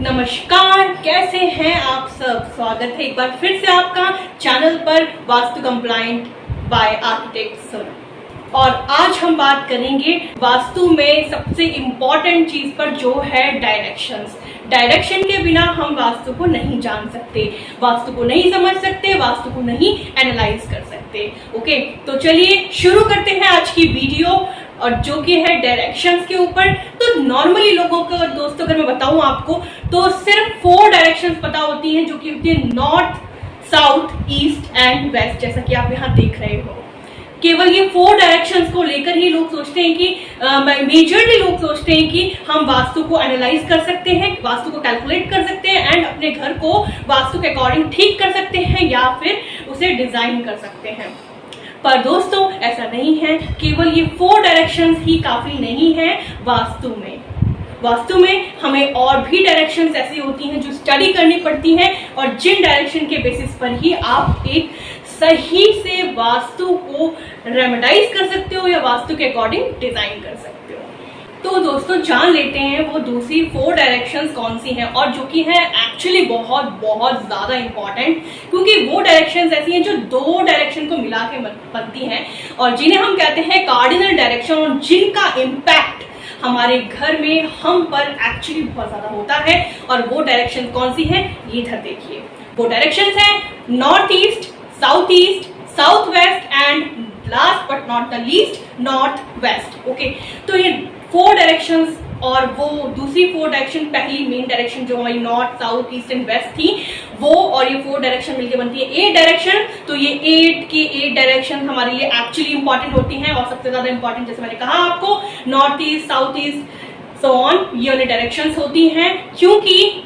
नमस्कार, कैसे हैं आप सब। स्वागत है एक बार फिर से आपका चैनल पर vastu compliant by architect sir. और आज हम बात करेंगे वास्तु में सबसे इम्पोर्टेंट चीज पर, जो है डायरेक्शंस। डायरेक्शन के बिना हम वास्तु को नहीं जान सकते, वास्तु को नहीं समझ सकते, वास्तु को नहीं एनालाइज कर सकते। ओके, तो चलिए शुरू करते हैं आज की वीडियो, और जो कि है डायरेक्शंस के ऊपर। तो नॉर्मली लोगों को, दोस्तों अगर मैं बताऊं आपको, तो सिर्फ 4 डायरेक्शंस पता होती हैं, जो कि होती है north, south, east and west, जैसा कि आप यहाँ देख रहे हो। केवल ये 4 डायरेक्शंस को लेकर ही लोग सोचते हैं कि मेजरली लोग सोचते हैं कि हम वास्तु को एनालाइज कर सकते हैं, वास्तु को कैलकुलेट कर सकते हैं एंड अपने घर को वास्तु के अकॉर्डिंग ठीक कर सकते हैं या फिर उसे डिजाइन कर सकते हैं। पर दोस्तों ऐसा नहीं है, केवल ये 4 डायरेक्शंस ही काफी नहीं है वास्तु में। वास्तु में हमें और भी डायरेक्शंस ऐसी होती हैं जो स्टडी करनी पड़ती हैं, और जिन डायरेक्शन के बेसिस पर ही आप एक सही से वास्तु को रेमेडाइज कर सकते हो या वास्तु के अकॉर्डिंग डिजाइन कर सकते हो। तो दोस्तों जान लेते हैं वो दूसरी 4 डायरेक्शंस कौन सी हैं, और जो कि है एक्चुअली बहुत बहुत ज्यादा इंपॉर्टेंट, क्योंकि वो डायरेक्शंस ऐसी हैं जो 2 डायरेक्शन को मिला के बनती हैं और जिन्हें हम कहते हैं कार्डिनल डायरेक्शन, और जिनका इम्पैक्ट हमारे घर में हम पर एक्चुअली बहुत ज्यादा होता है। और वो डायरेक्शन कौन सी है, ये इधर देखिए। वो डायरेक्शंस हैं north east, south east, south west and last but not the least north west. Okay, तो ये 4 डायरेक्शंस, और वो दूसरी 4 डायरेक्शन, पहली मेन डायरेक्शन जो हमारी north, south, east and west थी, वो और ये 4 डायरेक्शन मिलकर बनती है 8 डायरेक्शन। तो ये 8 डायरेक्शन हमारे लिए एक्चुअली इंपॉर्टेंट होती हैं, और सबसे ज्यादा इंपॉर्टेंट, जैसे मैंने कहा आपको, north east, south east, so on, ये वाली डायरेक्शंस होती हैं। क्योंकि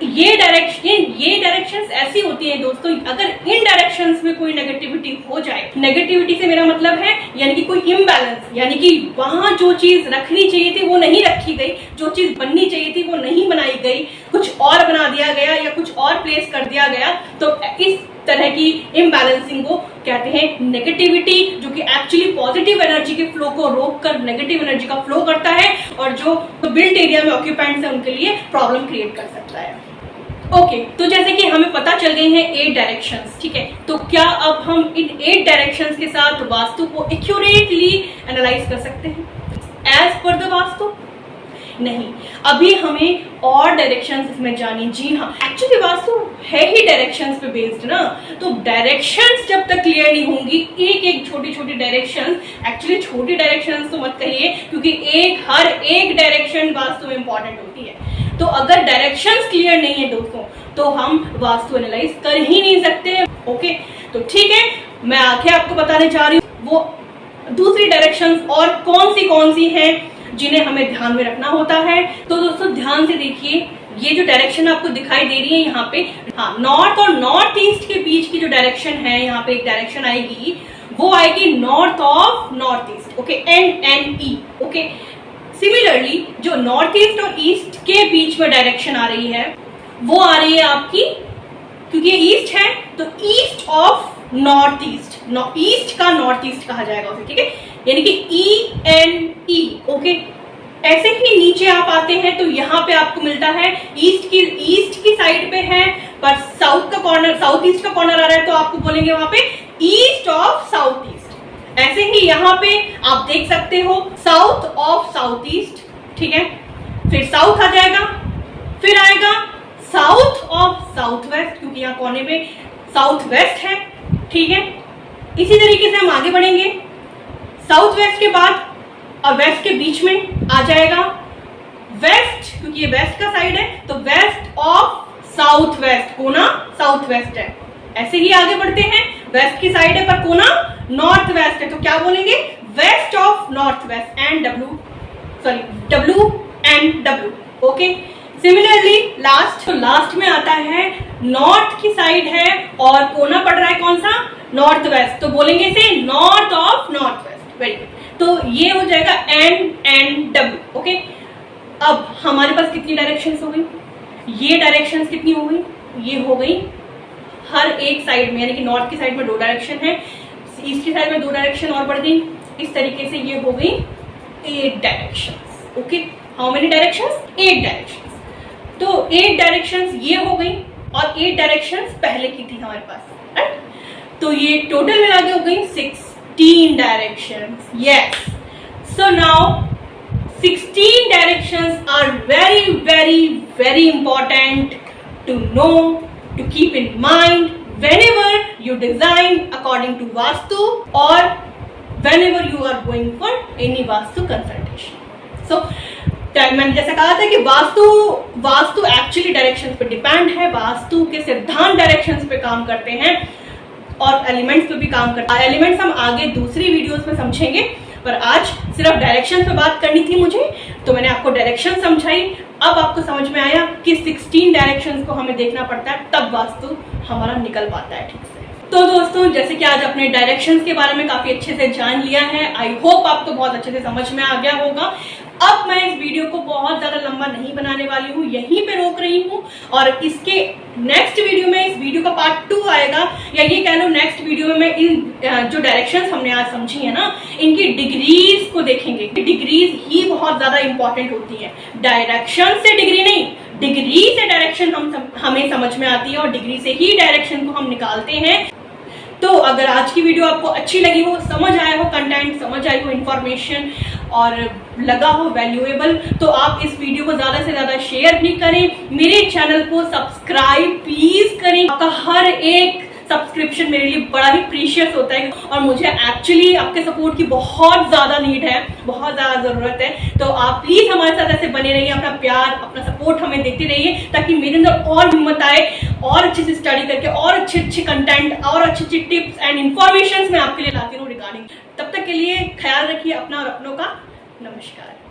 ये डायरेक्शंस ऐसी होती हैं दोस्तों, अगर इन डायरेक्शंस में कोई नेगेटिविटी हो जाए, नेगेटिविटी से मेरा मतलब है यानी कि कोई इम्बैलेंस, यानी कि वहां जो चीज रखनी चाहिए थी वो नहीं रखी गई, जो चीज बननी चाहिए थी वो नहीं बनाई गई, कुछ और बना दिया गया या कुछ और प्लेस कर दिया गया, तो इस तरह की इम्बैलेंसिंग को कहते हैं नेगेटिविटी, जो कि एक्चुअली पॉजिटिव एनर्जी के फ्लो को रोककर नेगेटिव एनर्जी का फ्लो करता है, और जो बिल्ट एरिया में ऑक्यूपेंट्स है उनके लिए प्रॉब्लम क्रिएट कर सकता है। ओके, तो जैसे कि हमें पता चल गई हैं 8 डायरेक्शंस, ठीक है। तो क्या अब हम इन 8 डायरेक्शंस के साथ वास्तु को एक्यूरेटली एनालाइज कर सकते हैं एज पर द वास्तु? नहीं, अभी हमें और डायरेक्शंस इसमें जानी। जी हाँ, एक्चुअली वास्तु है ही डायरेक्शंस पे बेस्ड ना, तो डायरेक्शंस जब तक क्लियर नहीं होंगी, एक छोटी छोटी डायरेक्शंस, एक्चुअली छोटी डायरेक्शंस तो मत कहिए, क्योंकि हर एक डायरेक्शन वास्तु में इंपॉर्टेंट होती है। तो अगर डायरेक्शंस क्लियर नहीं है दोस्तों, तो हम वास्तु एनालाइज कर ही नहीं सकते। ओके, तो ठीक है, मैं आगे आपको बताने जा रही हूँ वो दूसरी डायरेक्शंस और कौन सी हैं जिन्हें हमें ध्यान में रखना होता है। तो दोस्तों ध्यान से देखिए, ये जो डायरेक्शन आपको दिखाई दे रही है यहाँ पे, हाँ, नॉर्थ और नॉर्थ ईस्ट के बीच की जो डायरेक्शन है, यहाँ पे एक डायरेक्शन आएगी, वो आएगी north of north east. Okay, NNE। Okay, similarly जो नॉर्थ ईस्ट और ईस्ट के बीच में डायरेक्शन आ रही है, वो आ रही है आपकी, क्योंकि ये ईस्ट है तो east of north east, east का नॉर्थ ईस्ट कहा जाएगा उसे, ठीक है, यानी कि ENE। ओके, ऐसे ही नीचे आप आते हैं तो यहाँ पे आपको मिलता है ईस्ट की साइड पे है, पर साउथ का कॉर्नर, साउथ ईस्ट का कॉर्नर आ रहा है, तो आपको बोलेंगे वहां पे ईस्ट ऑफ साउथ ईस्ट। ऐसे ही यहाँ पे आप देख सकते हो साउथ ऑफ साउथ ईस्ट, ठीक है, फिर साउथ आ जाएगा, फिर आएगा साउथ ऑफ साउथ वेस्ट, क्योंकि यहाँ कोने में साउथ वेस्ट है, ठीक है। इसी तरीके से हम आगे बढ़ेंगे, साउथ वेस्ट के बाद और वेस्ट के बीच में आ जाएगा वेस्ट, क्योंकि ये वेस्ट का साइड है, तो वेस्ट ऑफ साउथ वेस्ट, कोना साउथ वेस्ट है। ऐसे ही आगे बढ़ते हैं, वेस्ट की साइड है पर कोना नॉर्थ वेस्ट है, तो क्या बोलेंगे, west of north west, W and W। Okay, similarly last में आता है, नॉर्थ की साइड है और कोना पड़ रहा है कौन सा, नॉर्थ वेस्ट, तो बोलेंगे इसे north of north waste. Very good, तो ये हो जाएगा NW। ओके, अब हमारे पास कितनी डायरेक्शंस हो गई, ये डायरेक्शंस कितनी हो गई, ये हो गई हर एक साइड में, यानी कि नॉर्थ की साइड में 2 डायरेक्शन है, ईस्ट की साइड में 2 डायरेक्शन और बढ़ गई, इस तरीके से ये हो गई 8 directions. Okay, how many directions, 8 directions. तो 8 डायरेक्शंस ये हो गई और 8 डायरेक्शंस पहले की थी हमारे पास, राइट? तो ये टोटल मिला के हो गई 16 directions. Yes, so now 16 directions are very very very important to know, to keep in mind whenever you design according to Vastu or whenever you are going for any Vastu consultation. So मैंने जैसा कहा था कि vastu actually directions पे depend है, वास्तु के सिद्धांत directions पे काम करते हैं और एलिमेंट्स पे भी काम करते हैं। एलिमेंट्स हम आगे दूसरी वीडियोस में समझेंगे, पर आज सिर्फ डायरेक्शन पे बात करनी थी मुझे, तो मैंने आपको डायरेक्शन समझाई। अब आपको समझ में आया कि 16 डायरेक्शंस को हमें देखना पड़ता है, तब वास्तु हमारा निकल पाता है ठीक से। तो दोस्तों, जैसे कि आज अपने डायरेक्शंस के बारे में काफी अच्छे से जान लिया है, आई होप आपको बहुत अच्छे से समझ में आ गया होगा। अब मैं इस वीडियो को बहुत ज्यादा लंबा नहीं बनाने वाली हूँ, यहीं पे रोक रही हूँ और इसके नेक्स्ट वीडियो में, इस वीडियो का पार्ट 2 आएगा, या ये कह लो नेक्स्ट वीडियो में मैं इन जो डायरेक्शंस हमने आज समझी है ना, इनकी डिग्रीज को देखेंगे। डिग्रीज ही बहुत ज्यादा इंपॉर्टेंट होती है, डायरेक्शन से डिग्री नहीं, डिग्री से डायरेक्शन हमें समझ में आती है और डिग्री से ही डायरेक्शन को हम निकालते हैं। तो अगर आज की वीडियो आपको अच्छी लगी हो, समझ आया हो कंटेंट, समझ आई हो इंफॉर्मेशन और लगा हो वैल्यूएबल, तो आप इस वीडियो को ज्यादा से ज्यादा शेयर भी करें, मेरे चैनल को सब्सक्राइब प्लीज करें। आपका हर एक सब्सक्रिप्शन मेरे लिए बड़ा ही प्रीशियस होता है और मुझे एक्चुअली आपके सपोर्ट की बहुत ज्यादा नीड है, बहुत ज्यादा जरूरत है। तो आप प्लीज हमारे साथ ऐसे बने रहिए, अपना प्यार, अपना सपोर्ट हमें देते रहिए, ताकि मेरे अंदर और हिम्मत आए और अच्छे से स्टडी करके और अच्छे अच्छे कंटेंट और अच्छी अच्छी टिप्स एंड इन्फॉर्मेशन मैं आपके लिए लाती रहूं रिगार्डिंग। तब तक के लिए ख्याल रखिए अपना और अपनों का। नमस्कार।